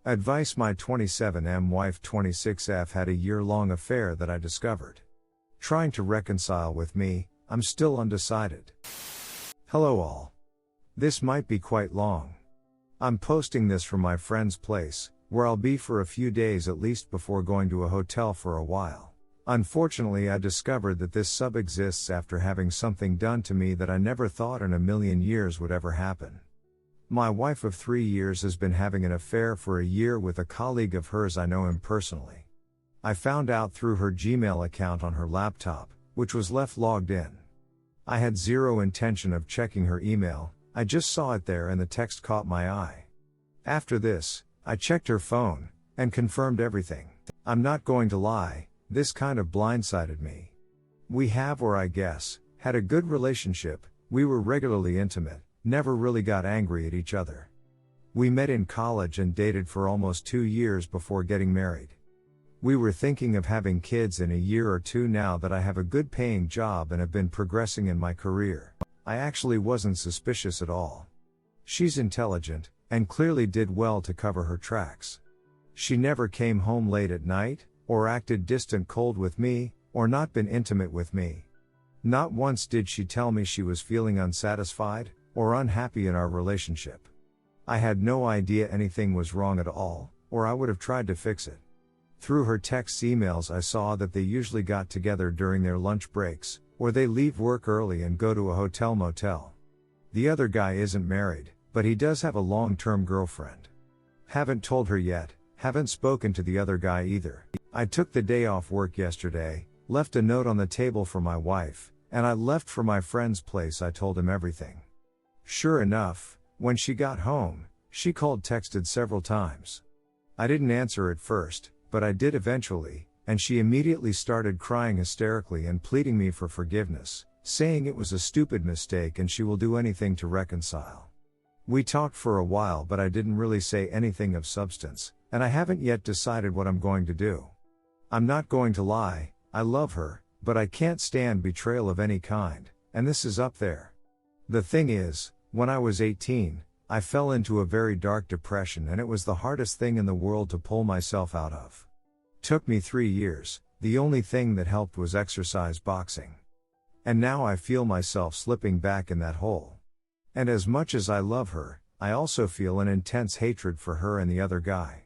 Advice: my 27M wife 26F had a year-long affair that I discovered. Trying to reconcile with me, I'm still undecided. Hello all. This might be quite long. I'm posting this from my friend's place, where I'll be for a few days at least before going to a hotel for a while. Unfortunately, I discovered that this sub exists after having something done to me that I never thought in a million years would ever happen. My wife of 3 years has been having an affair for a year with a colleague of hers. I know him personally. I found out through her Gmail account on her laptop, which was left logged in. I had zero intention of checking her email, I just saw it there and the text caught my eye. After this, I checked her phone, and confirmed everything. I'm not going to lie, this kind of blindsided me. We have, or I guess, had a good relationship, we were regularly intimate, never really got angry at each other. We met in college and dated for almost 2 years before getting married. We were thinking of having kids in a year or two now that I have a good paying job and have been progressing in my career. I actually wasn't suspicious at all. She's intelligent, and clearly did well to cover her tracks. She never came home late at night, or acted distant cold with me, or not been intimate with me. Not once did she tell me she was feeling unsatisfied, or unhappy in our relationship. I had no idea anything was wrong at all, or I would have tried to fix it. Through her texts, emails, I saw that they usually got together during their lunch breaks, or they leave work early and go to a hotel motel. The other guy isn't married, but he does have a long-term girlfriend. Haven't told her yet, haven't spoken to the other guy either. I took the day off work yesterday, left a note on the table for my wife, and I left for my friend's place. I told him everything. Sure enough, when she got home, she called, texted several times. I didn't answer at first, but I did eventually, and she immediately started crying hysterically and pleading me for forgiveness, saying it was a stupid mistake and she will do anything to reconcile. We talked for a while, but I didn't really say anything of substance, and I haven't yet decided what I'm going to do. I'm not going to lie, I love her, but I can't stand betrayal of any kind, and this is up there. The thing is, when I was 18, I fell into a very dark depression and it was the hardest thing in the world to pull myself out of. Took me 3 years, the only thing that helped was exercise, boxing. And now I feel myself slipping back in that hole. And as much as I love her, I also feel an intense hatred for her and the other guy.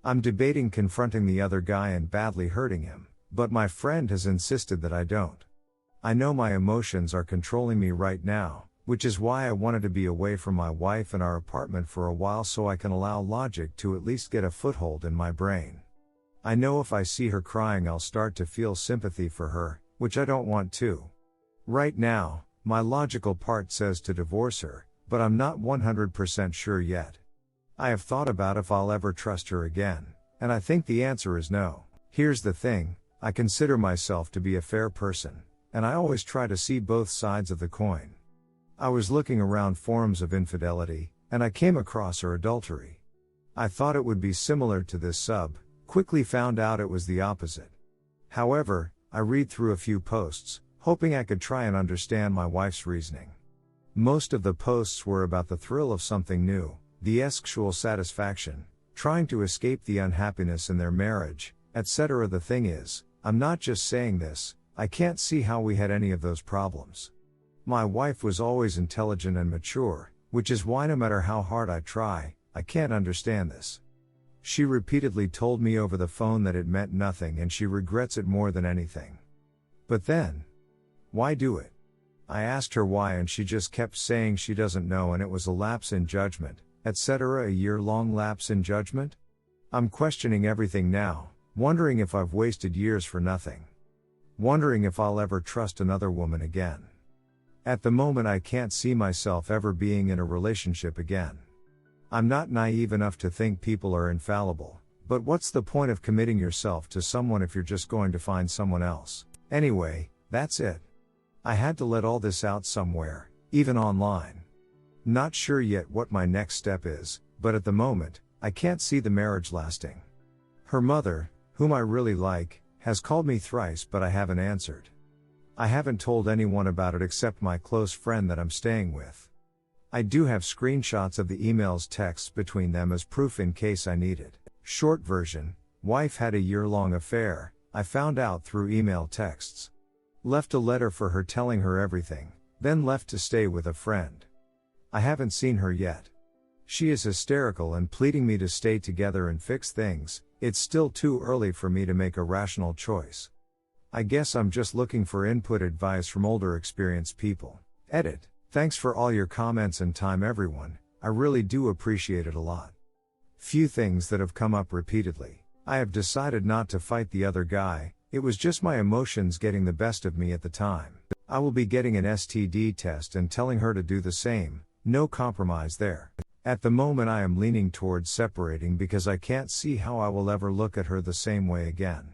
I'm debating confronting the other guy and badly hurting him, but my friend has insisted that I don't. I know my emotions are controlling me right now, which is why I wanted to be away from my wife and our apartment for a while so I can allow logic to at least get a foothold in my brain. I know if I see her crying I'll start to feel sympathy for her, which I don't want to. Right now, my logical part says to divorce her, but I'm not 100% sure yet. I have thought about if I'll ever trust her again, and I think the answer is no. Here's the thing, I consider myself to be a fair person, and I always try to see both sides of the coin. I was looking around forums of infidelity, and I came across her adultery. I thought it would be similar to this sub, quickly found out it was the opposite. However, I read through a few posts, hoping I could try and understand my wife's reasoning. Most of the posts were about the thrill of something new, the sexual satisfaction, trying to escape the unhappiness in their marriage, etc. The thing is, I'm not just saying this, I can't see how we had any of those problems. My wife was always intelligent and mature, which is why no matter how hard I try, I can't understand this. She repeatedly told me over the phone that it meant nothing and she regrets it more than anything. But then, why do it? I asked her why and she just kept saying she doesn't know and it was a lapse in judgment, etc. A year-long lapse in judgment? I'm questioning everything now, wondering if I've wasted years for nothing. Wondering if I'll ever trust another woman again. At the moment I can't see myself ever being in a relationship again. I'm not naive enough to think people are infallible, but what's the point of committing yourself to someone if you're just going to find someone else? Anyway, that's it. I had to let all this out somewhere, even online. Not sure yet what my next step is, but at the moment, I can't see the marriage lasting. Her mother, whom I really like, has called me thrice but I haven't answered. I haven't told anyone about it except my close friend that I'm staying with. I do have screenshots of the emails, texts between them as proof in case I need it. Short version, wife had a year-long affair, I found out through email texts. Left a letter for her telling her everything, then left to stay with a friend. I haven't seen her yet. She is hysterical and pleading me to stay together and fix things. It's still too early for me to make a rational choice. I guess I'm just looking for input advice from older experienced people. Edit. Thanks for all your comments and time everyone, I really do appreciate it a lot. Few things that have come up repeatedly. I have decided not to fight the other guy, it was just my emotions getting the best of me at the time. I will be getting an STD test and telling her to do the same, no compromise there. At the moment I am leaning towards separating because I can't see how I will ever look at her the same way again.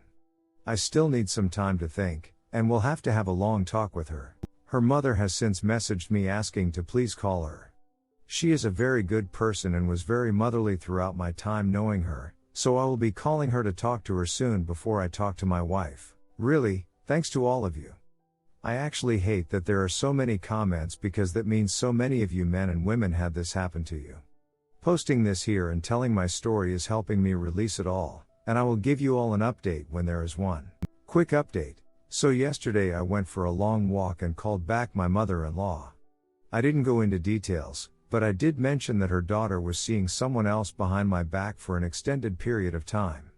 I still need some time to think, and will have to have a long talk with her. Her mother has since messaged me asking to please call her. She is a very good person and was very motherly throughout my time knowing her, so I will be calling her to talk to her soon before I talk to my wife. Really, thanks to all of you. I actually hate that there are so many comments because that means so many of you men and women had this happen to you. Posting this here and telling my story is helping me release it all, and I will give you all an update when there is one. Quick update. So yesterday I went for a long walk and called back my mother-in-law. I didn't go into details, but I did mention that her daughter was seeing someone else behind my back for an extended period of time.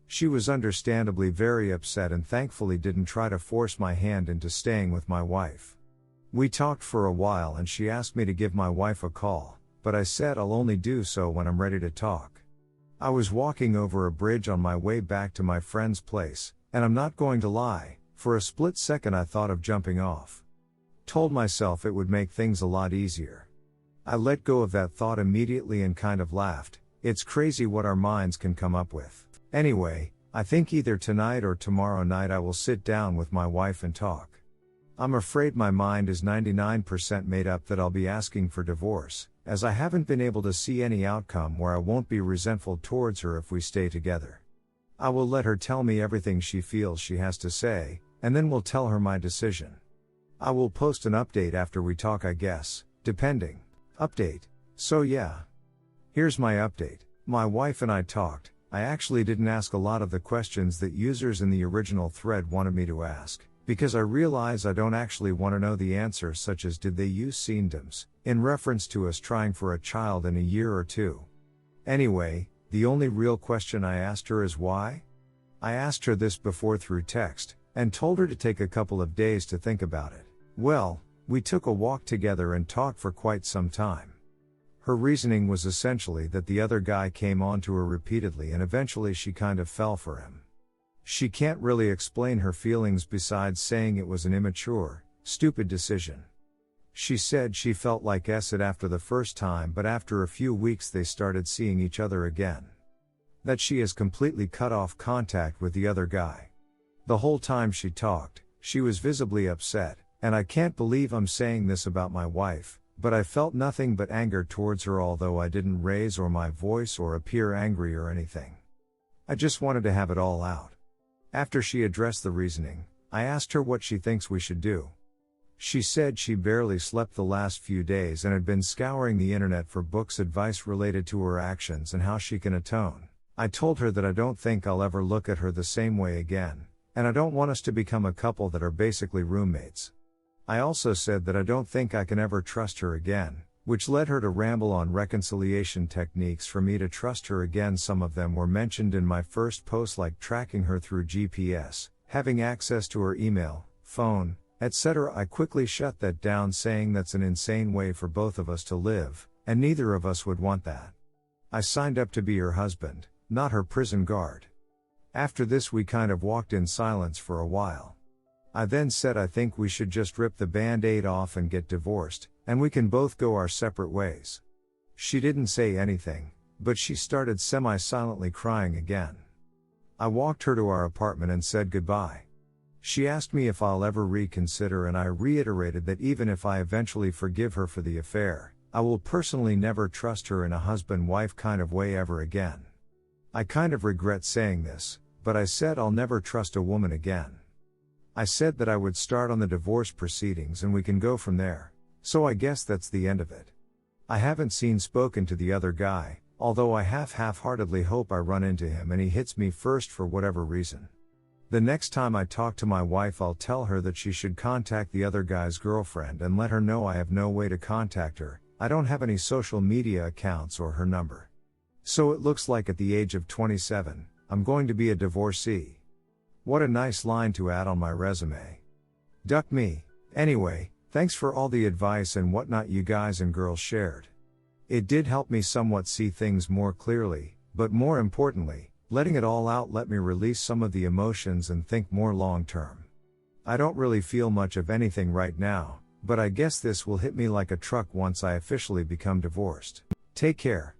She was understandably very upset and thankfully didn't try to force my hand into staying with my wife. We talked for a while and she asked me to give my wife a call, but I said I'll only do so when I'm ready to talk. I was walking over a bridge on my way back to my friend's place, and I'm not going to lie, for a split second I thought of jumping off. Told myself it would make things a lot easier. I let go of that thought immediately and kind of laughed. It's crazy what our minds can come up with. Anyway, I think either tonight or tomorrow night I will sit down with my wife and talk. I'm afraid my mind is 99% made up that I'll be asking for divorce, as I haven't been able to see any outcome where I won't be resentful towards her if we stay together. I will let her tell me everything she feels she has to say, and then will tell her my decision. I will post an update after we talk, I guess, depending. Update. So yeah. Here's my update. My wife and I talked. I actually didn't ask a lot of the questions that users in the original thread wanted me to ask, because I realize I don't actually want to know the answer, such as did they use condoms, in reference to us trying for a child in a year or two. Anyway, the only real question I asked her is why? I asked her this before through text, and told her to take a couple of days to think about it. Well, we took a walk together and talked for quite some time. Her reasoning was essentially that the other guy came on to her repeatedly and eventually she kind of fell for him. She can't really explain her feelings besides saying it was an immature, stupid decision. She said she felt like it after the first time, but after a few weeks they started seeing each other again. That she has completely cut off contact with the other guy. The whole time she talked, she was visibly upset, and I can't believe I'm saying this about my wife, but I felt nothing but anger towards her, although I didn't raise my voice or appear angry or anything. I just wanted to have it all out. After she addressed the reasoning, I asked her what she thinks we should do. She said she barely slept the last few days and had been scouring the internet for books advice related to her actions and how she can atone. I told her that I don't think I'll ever look at her the same way again, and I don't want us to become a couple that are basically roommates. I also said that I don't think I can ever trust her again, which led her to ramble on reconciliation techniques for me to trust her again. Some of them were mentioned in my first post, like tracking her through GPS, having access to her email, phone, etc. I quickly shut that down, saying that's an insane way for both of us to live, and neither of us would want that. I signed up to be her husband, not her prison guard. After this we kind of walked in silence for a while. I then said I think we should just rip the band-aid off and get divorced, and we can both go our separate ways. She didn't say anything, but she started semi-silently crying again. I walked her to our apartment and said goodbye. She asked me if I'll ever reconsider, and I reiterated that even if I eventually forgive her for the affair, I will personally never trust her in a husband-wife kind of way ever again. I kind of regret saying this, but I said I'll never trust a woman again. I said that I would start on the divorce proceedings and we can go from there, so I guess that's the end of it. I haven't spoken to the other guy, although I half-heartedly hope I run into him and he hits me first for whatever reason. The next time I talk to my wife, I'll tell her that she should contact the other guy's girlfriend and let her know I have no way to contact her. I don't have any social media accounts or her number. So it looks like at the age of 27, I'm going to be a divorcee. What a nice line to add on my resume. Duck me. Anyway, thanks for all the advice and whatnot you guys and girls shared. It did help me somewhat see things more clearly, but more importantly, letting it all out let me release some of the emotions and think more long term. I don't really feel much of anything right now, but I guess this will hit me like a truck once I officially become divorced. Take care.